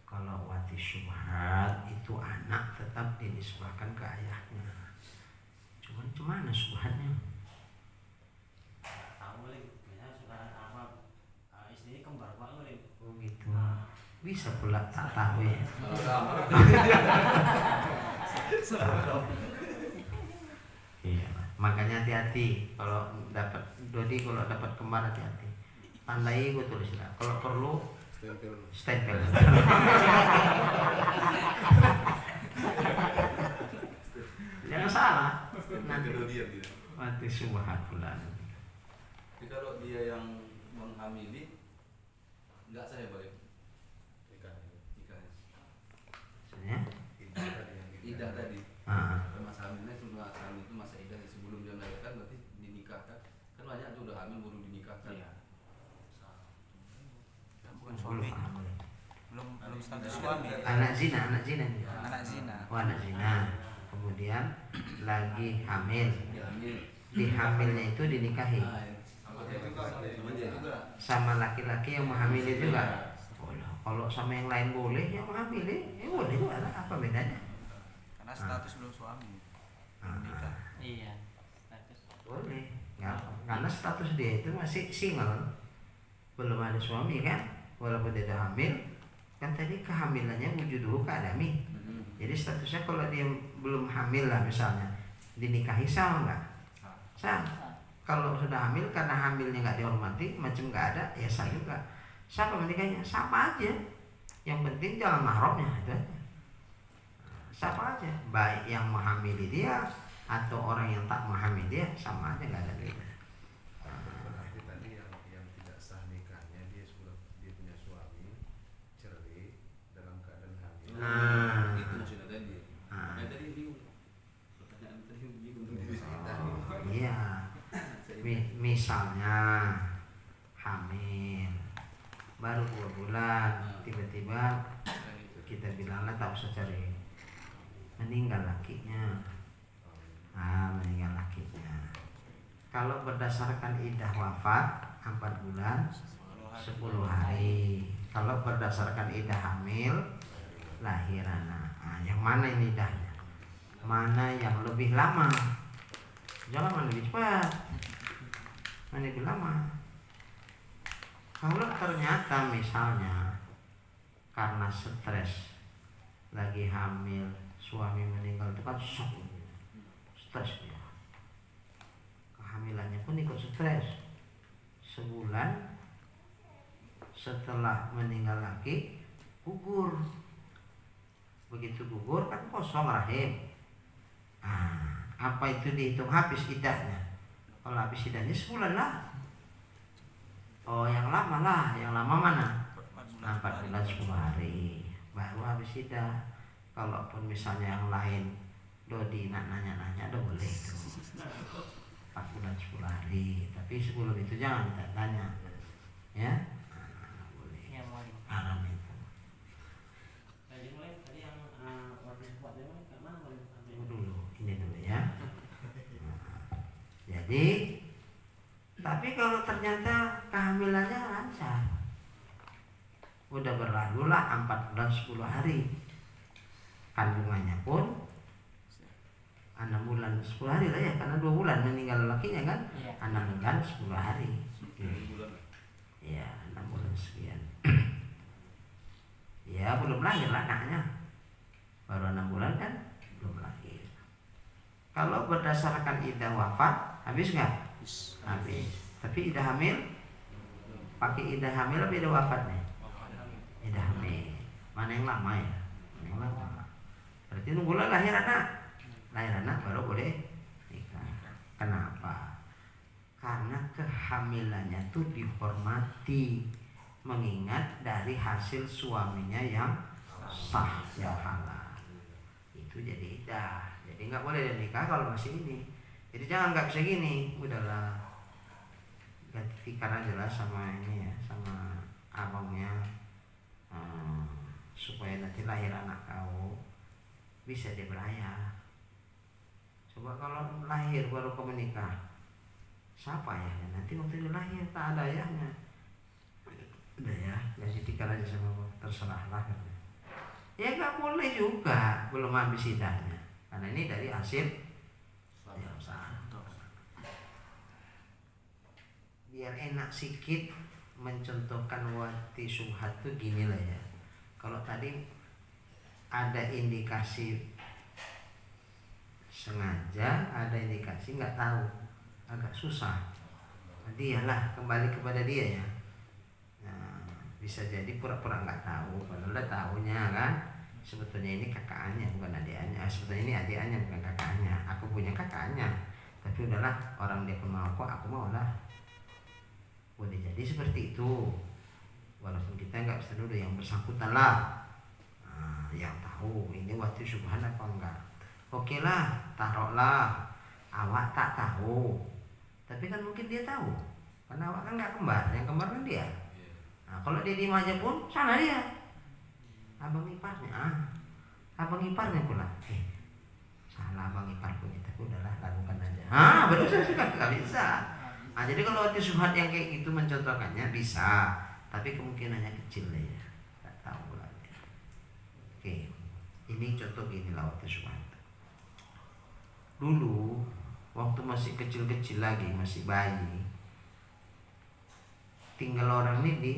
Kalau wati subhat itu anak tetap dinisbahkan ke ayahnya. Cuman gimana subhatnya? Tahu boleh, misalnya sudah apa istrinya kembar pak boleh. Oh gitu. Bisa pula tak tahu ya. Iya. Makanya hati-hati kalau dapat Dodi, kalau dapat kembar hati-hati. Tandai gue tulis lah. Kalau perlu stempel. Jangan salah. Nanti mati subhat pula. Tapi kalau dia yang menghamili, nggak saya boleh nikahnya. Maksudnya? Idah tadi. Ah. Masa hamilnya sebelum masa hamil itu masa idah sebelum dia melahirkan berarti dinikah suami. boleh. Belum status suami. Anak zina. Anak zina. Oh, anak zina. Kemudian lagi hamil. Diambil. Di hamilnya itu dinikahi Sama dia juga. sama laki-laki yang menghamili juga. Kalau sama yang lain boleh, yang menghamili boleh juga lah. Apa bedanya? Karena status belum suami. Belum nikah. Iya. Status. Boleh. Nggak, karena status dia itu masih single, belum ada suami kan, walaupun dia udah hamil. Kan tadi kehamilannya wujuduhu keadami. Jadi statusnya kalau dia belum hamil lah misalnya, dinikahi sah nggak? Sah. Kalau sudah hamil karena hamilnya nggak dihormati, macam nggak ada, ya sah juga. Siapa menikahnya? Sama aja. Yang penting jangan mahramnya, itu aja. Siapa aja, baik yang menghamili dia atau orang yang tak menghamili dia, sama aja, nggak ada beda. Berarti tadi yang tidak sah nikahnya dia punya suami cerai dalam keadaan hamil. Nah. Itu maksudnya tadi. Makanya tadi bingung. Pertanyaan tadi bingung. Iya. Misalnya hamil baru 2 bulan, tiba-tiba kita bilanglah tak usah cari, meninggal lakinya. Meninggal lakinya. Kalau berdasarkan iddah wafat 4 bulan 10 hari. Kalau berdasarkan iddah hamil lahir anak. Yang mana ini iddahnya? Mana yang lebih lama? Jangan mana lebih cepat, mana lebih lama. Kalau ternyata misalnya karena stres lagi hamil, suami meninggal itu kan shock, stres dia, kehamilannya pun ikut stres. Sebulan setelah meninggal laki gugur. Begitu gugur kan kosong rahim. Apa itu dihitung habis iddahnya? Kalau habis iddahnya sebulan lah. Oh, yang lama lah. Yang lama mana? 4 bulan 10 hari baru habis iddah. Kalaupun misalnya yang lain Dodi nak nanya-nanya ada boleh itu 4 bulan 10 hari. Tapi sebelum itu jangan tanya. Ya? Boleh. Yang mau Haram itu. Tadi mulai tadi yang waktu sepatnya ke mana mulai ambil? Dulu, ini dulu ya. Jadi, tapi kalau ternyata kehamilannya lancar, udah berlalu lah 4 bulan 10 hari, kandungannya pun 6 bulan 10 hari lah ya, karena 2 bulan meninggal lakinya kan. Iya. 6 bulan 10 hari. 2 bulan. Ya, 6 bulan sekian. Ya, belum lahir lah anaknya. Baru 6 bulan kan belum lahir. Kalau berdasarkan iddah wafat, habis nggak? Habis. Tapi iddah hamil, pakai iddah hamil apa iddah wafat nih? Iddah hamil. Mana yang lama ya? Mana yang lama? Berarti nunggulah lahir anak. Lahir anak baru boleh nikah. Kenapa? Karena kehamilannya tuh dihormati, mengingat dari hasil suaminya yang sah, yang halal. Itu jadi iddah. Jadi nggak boleh dia nikah kalau masih ini. Jadi jangan nggak bisa gini, udahlah ganti tikar aja lah sama ini ya, sama abangnya, supaya nanti lahir anak kau bisa dia berayah. Coba kalau lahir baru kau menikah, siapa ayahnya? Nanti waktu dia lahir tak ada ayahnya. Udah ya, ganti tikar aja sama abang, terserah lah. Ya nggak boleh juga, belum habis iddahnya, karena ini dari hasil yang sah. Biar enak sikit mencontohkan wati subhat tuh gini lah ya. Kalau tadi ada indikasi sengaja, ada indikasi nggak tahu, agak susah. Dialah, kembali kepada dia ya. Nah, bisa jadi pura-pura nggak tahu, padahal udah tahunya kan. Sebetulnya ini kakaknya bukan adiknya. Sebetulnya ini adiknya bukan kakaknya. Aku punya kakaknya, tapi udahlah, orang dia pun mau kok, aku mau lah. Boleh jadi seperti itu, walaupun kita nggak bisa dulu yang bersangkutan lah, yang tahu ini waktu subhan apa enggak. Oke lah, taruhlah awak tak tahu, tapi kan mungkin dia tahu, karena awak kan nggak kembar, yang kembar kan dia. Nah, kalau dia diem aja pun salah dia. Abang iparnya pula. Salah abang ipar punya, tapi udahlah lakukan aja. Berdosa juga nggak bisa. Nah, jadi kalau waktu syubhat yang kayak gitu mencontohkannya bisa, tapi kemungkinannya kecil ya. Nggak tahu lah. Oke, ini contoh gini lah waktu syubhat. Dulu waktu masih kecil-kecil lagi, masih bayi, tinggal orang ini di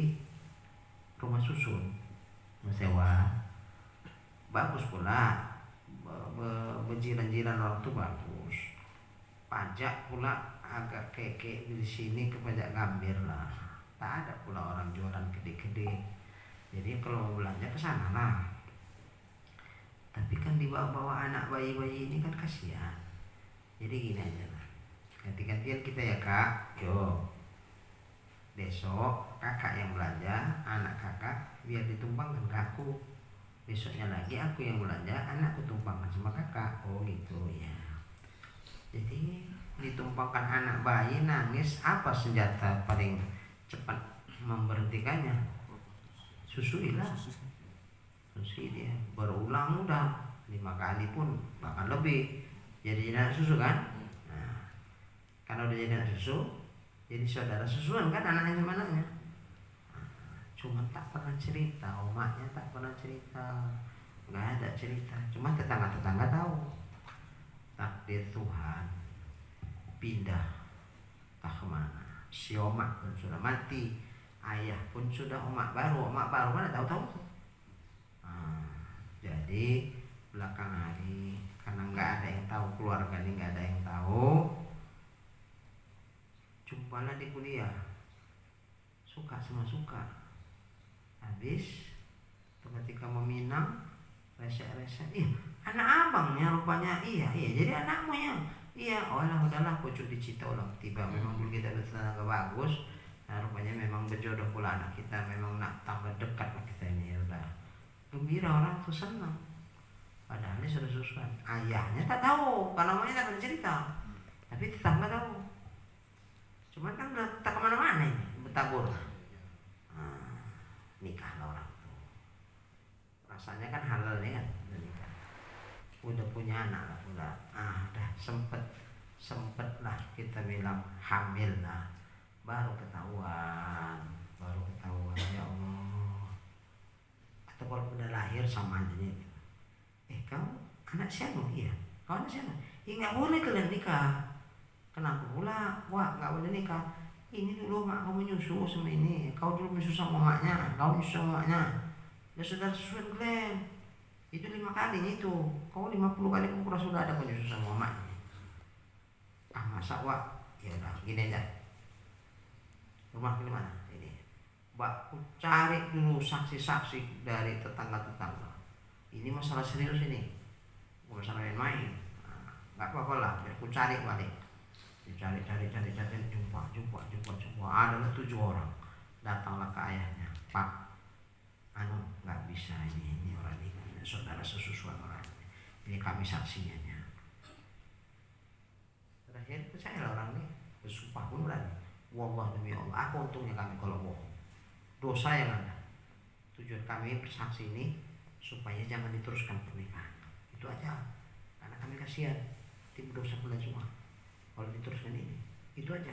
rumah susun, sewa, bagus pula, berjiran-jiran orang tuh bagus, pajak pula agak keke di sini ke pajak gambir lah, tak ada pula orang jualan gede-gede, jadi kalau mau belanja ke sana lah. Tapi kan dibawa-bawa anak bayi-bayi ini kan kasihan, jadi gini aja lah, ganti-gantian kita ya kak, yo. Besok kakak yang belanja, anak kakak biar ditumpangkan ke aku. Besoknya lagi aku yang belanja, anakku tumpangkan sama kakak. Oh gitu ya. Jadi ditumpangkan anak bayi nangis, apa senjata paling cepat memberhentikannya? Susui lah. Susui dia. Berulang udah 5 kali pun bahkan lebih. Jadi anak susu kan? Nah, kalau udah jadi anak susu, jadi saudara susuan kan anaknya sama anaknya. Cuma tak pernah cerita, omaknya tak pernah cerita, nggak ada cerita. Cuma tetangga-tetangga tahu. Takdir Tuhan, pindah tak kemana. Si omak pun sudah mati, ayah pun sudah omak baru mana tahu-tahu. Jadi belakang hari karena nggak ada yang tahu, keluarga ini nggak ada yang tahu. Jumpalah di kuliah, suka sama suka. Habis ketika meminang, resek-resek, anak abangnya rupanya, iya jadi anakmu ya, udahlah pucuk dicita ulang tiba. Memang dulu kita bertenaga bagus, nah rupanya memang berjodoh pula anak kita, memang nak tambah dekat lah kita ini. Udah gembira, orang tuh senang, padahal ini sudah susuan. Ayahnya tak tahu, kalau namanya tak bercerita, tapi tetangga tahu. Cuman kan tak kemana-mana ini, bertabur. Nikah lah orang tuh. Rasanya kan halal nih kan, nikah. Udah punya anak lah pula. Dah sempet lah kita bilang hamil lah. Baru ketahuan ya Allah. Atau kalau udah lahir sama aja nih. Kau anak siapa? Iya. Kau anak siapa? Nggak boleh kalian nikah. Kenapa pula? Wah, nggak boleh nikah. Ini dulu mak kamu nyusu sama ini. Kau dulu nyusu sama maknya. Kau nyusu sama maknya. Ya saudara susuan kalian. Itu 5 kali itu. Kau 50 kali pun kurang sudah ada kau nyusu sama maknya. Masa wak? Ya udah gini aja. Rumah di mana? Ini. Mbak, cari dulu saksi-saksi dari tetangga-tetangga. Ini masalah serius ini. Bukan masalah main-main. Nggak apa-apa lah. Biar aku cari balik. Cari jumpa adalah 7 orang. Datanglah ke ayahnya, Pak, nggak bisa ini orang ini saudara sesusuan orang ini kami saksinya. Terakhir percayalah orang ini bersumpah pun berani, wallah demi Allah, aku untungnya kami kalau bohong, dosa yang ada. Tujuan kami bersaksi ini supaya jangan diteruskan pernikahan, itu aja, karena kami kasihan tim dosa kalian semua. Kalau diteruskan ini, itu aja.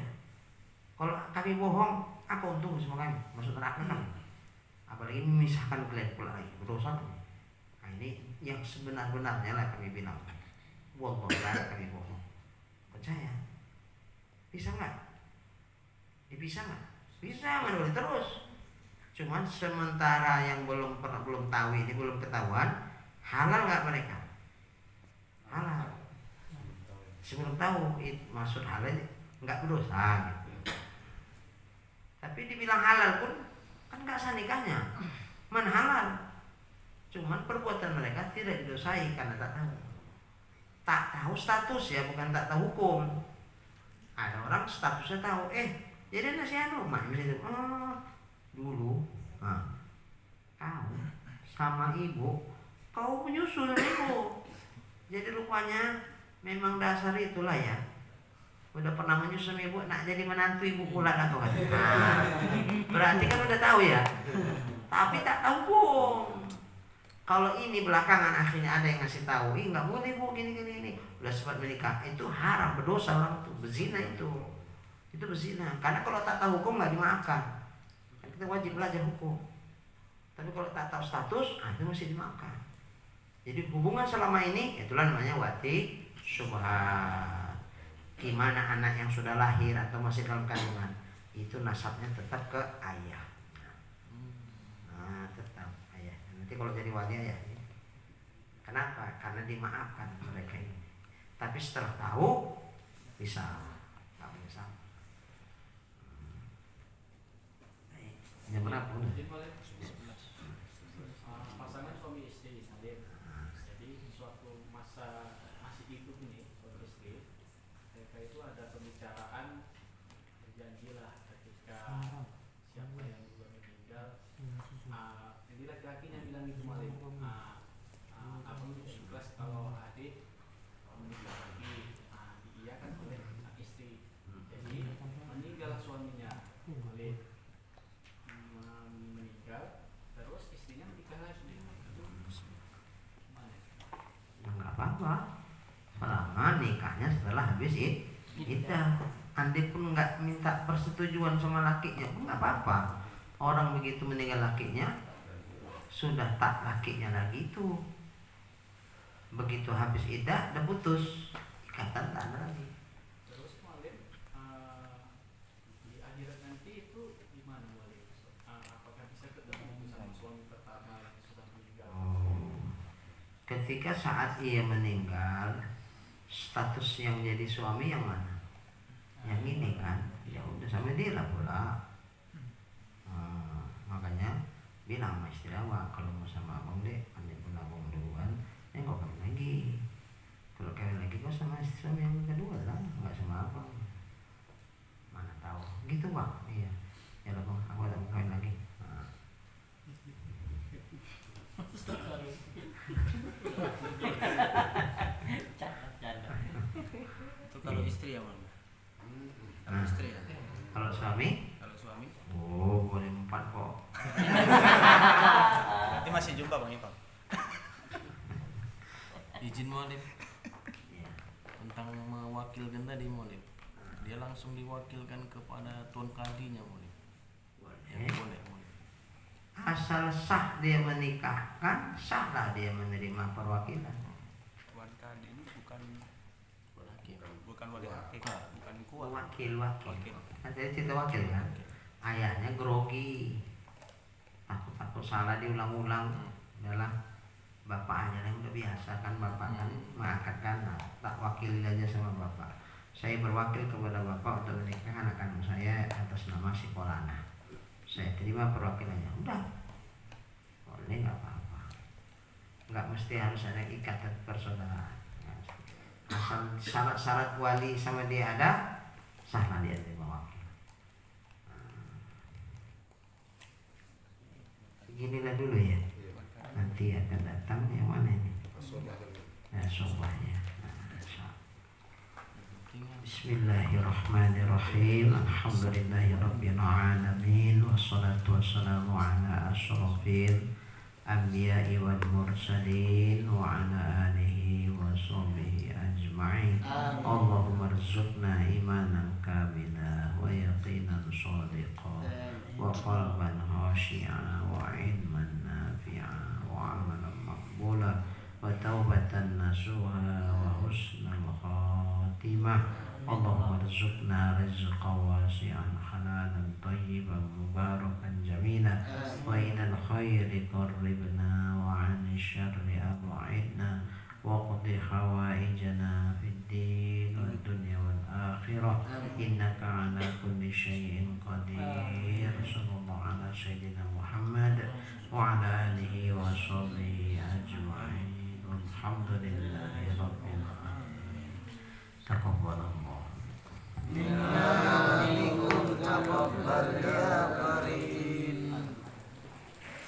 Kalau kami bohong, apa untung sama kami? Masuk neraka kami. Apalagi memisahkan kalian pula lagi, berdosa tuh. Nah ini yang sebenar-benarnya lah kami bilang. Wallah kami bohong. Percaya? Bisa nggak? Bisa nggak? Bisa, mana boleh terus. Cuman sementara yang belum tahu ini, belum ketahuan, halal nggak mereka? Halal. Sebelum tahu maksud halal nggak berdosa gitu. Tapi dibilang halal pun kan nggak sah nikahnya, mana halal. Cuman perbuatan mereka tidak didosai karena tak tahu status ya, bukan tak tahu hukum. Ada orang statusnya tahu, jadi nasi mak misalnya, dulu, kau sama ibu, kau menyusul ibu, jadi rupanya memang dasar itulah ya. udah pernah menyusun ibu, nak jadi menantu ibu pula dah tuh kan. Nah, berarti kan udah tahu ya. Tapi tak tahu pun. Kalau ini belakangan akhirnya ada yang ngasih tahu, nggak boleh bu gini. Udah sempat menikah, itu haram, berdosa orang tuh, berzina itu berzina. Karena kalau tak tahu hukum nggak dimaafkan. Kita wajib belajar hukum. Tapi kalau tak tahu status, itu masih dimaafkan. Jadi hubungan selama ini, itulah namanya wati syubhat. Gimana anak yang sudah lahir atau masih dalam kandungan, itu nasabnya tetap ke ayah. Nah, tetap ayah. Nanti kalau jadi wali ayah. Kenapa? Karena dimaafkan mereka ini. Tapi setelah tahu, bisa. Tak bisa. Yang berapa? Jadi pasangan suami istri salib. Jadi suatu masa masih hidup nih suami istri, mereka itu ada pembicaraan berjanjilah ketika siapa yang juga meninggal. Jadi laki-lakinya bilang gitu Malik, abang ikhlas kalau adik meninggal lagi, diiyakan oleh sang istri. Jadi meninggal suaminya Malik, meninggal, terus istrinya menikah lagi. Enggak apa-apa. Selama nikahnya setelah habis iddah. Andai pun nggak minta persetujuan sama lakinya pun nggak apa-apa. Orang begitu meninggal lakinya, sudah tak lakinya lagi itu. Begitu habis iddah, udah putus. Ikatan tak ada lagi. Terus Malik, di akhirat nanti itu gimana Malik? Apakah bisa ketemu sama suami pertama yang sudah meninggal? Ketika saat ia meninggal, status yang jadi suami yang mana? Yang ini kan, ya udah sama dia lah pula. Makanya bilang sama istri awak, kalau mau sama abang deh, andai pun abang duluan, kau kawin lagi. Kalau kawin lagi kau sama suami yang kedua lah, nggak sama abang. Mana tahu? Gitu bang, iya. Ya lah bang, aku tak mau kawin lagi. Itu kalau istri ya bang. Kalau istri ya. Kalau suami? Kalau suami. Oh, boleh 4 kok. Nanti masih jumpa bang Ipang. Izin Molib Iya. tentang mewakilkan tadi Molib. Dia langsung diwakilkan kepada tuan kadinya Molib. Boleh. Boleh Molib. Asal sah dia menikahkan, sahlah dia menerima perwakilan. Tuan Kadi ini bukan Hakim. wali hakikat, bukan kuat. Wakil. Wakil. Kan saya cerita wakil kan. Ayahnya grogi, takut salah diulang-ulang. Adalah bapaknya yang udah biasa kan, bapak kan mengangkat kan, tak wakil aja sama bapak. Saya berwakil kepada bapak untuk menikahkan anak kandung saya atas nama si Polana. Saya terima perwakilannya, udah boleh, nggak apa-apa. Nggak mesti harus ada ikatan persaudaraan. Asal syarat-syarat wali sama dia ada, sahlah dia terima wakil. Beginilah dulu ya. Nanti akan datang yang mana ini? Sobahnya. Bismillahirrahmanirrahim. Alhamdulillahirabbil alamin, wassalatu wassalamu ala asyrafil anbiya'i wal mursalin wa ala alihi wa sahbihi ajma'in. Allahumma rzuqna imanan kamila wa yaqinan shadiqa wa qalban khashi'a wa ilman nafi'a wa amalan maqbula wa taubatan nasuha wa husnal khatimah. Allahumma rzuqna rizqan wasi'an halalan tayyiban mubarakan jamila wa ilal khairi qarribna wa 'anil syarri ab'idna wa qdi hawaijana fid din wad dunya wal akhirah innaka 'ala kulli syai'in qadir. Sallallahu ala sayyidina Muhammad wa ala alihi wa sahbihi